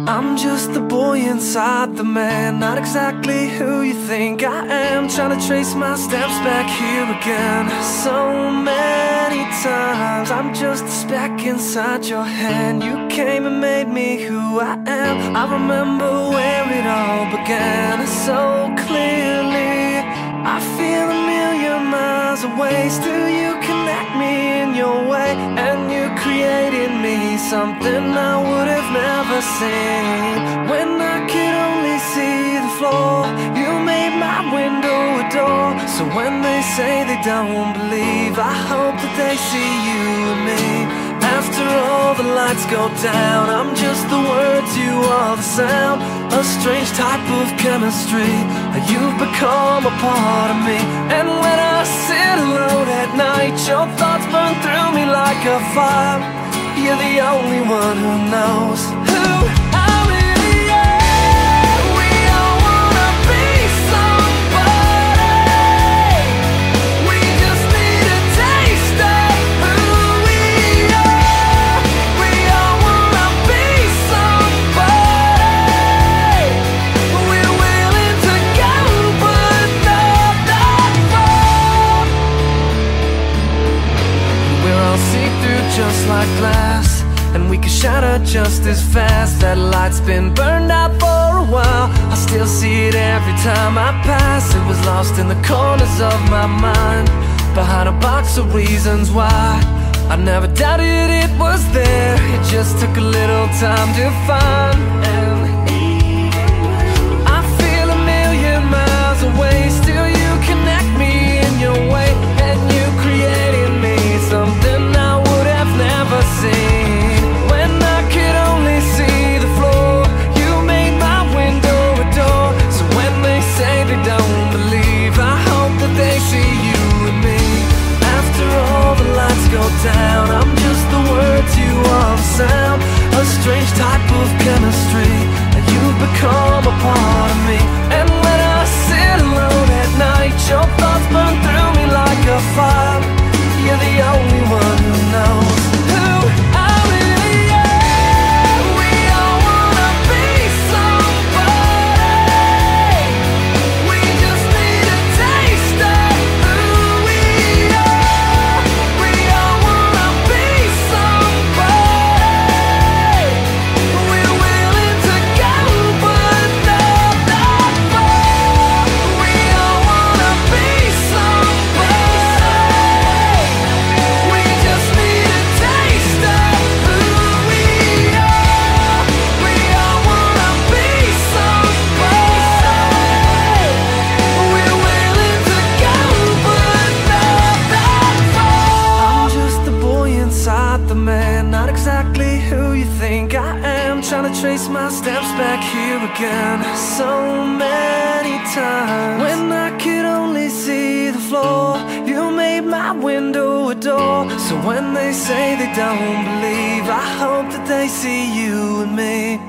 I'm just the boy inside the man, not exactly who you think I am. Trying to trace my steps back here again. So many times I'm just a speck inside your hand. You came and made me who I am. I remember where it all began so clearly. I feel a million miles away. Still you connect me in your way, and you created me something I would have never seen. When I could only see the floor, you made my window a door. So when they say they don't believe, I hope that they see you and me. After all the lights go down, I'm just the words, you are the sound. A strange type of chemistry, you've become a part of me. And when I sit alone at night, your thoughts burn through me like a fire. You're the only one who knows who I really am. We all wanna be somebody. We just need a taste of who we are. We all wanna be somebody. We're willing to go, but not that far. We're all see-through just like glass, and we can shatter just as fast. That light's been burned out for a while. I still see it every time I pass. It was lost in the corners of my mind, behind a box of reasons why. I never doubted it was there. It just took a little time to find. And I feel a million miles away. Still you connect me in your way, and you created me something I would have never seen. When I could only see the floor, you made my window a door. So when they say they don't believe, I hope that they see you and me. After all the lights go down, I'm just the words, you are the sound. A strange type of chemistry, and you've become a part of me. And when I sit alone at night, your thoughts burn through me like a fire. You're the only one who knows who I really am. We all wanna be somebody. We just need a taste of who we are. We all wanna be somebody. We're willing to go, but not that far. We all wanna be somebody. We just need a taste of who we are. We all wanna be somebody. We're willing to go, but not that far. I'm just the boy inside the man, not exactly who you think I am. Trying to trace my steps back here again so many times. When I could only see the floor, you made my window a door. So when they say they don't believe, I hope that they see you and me.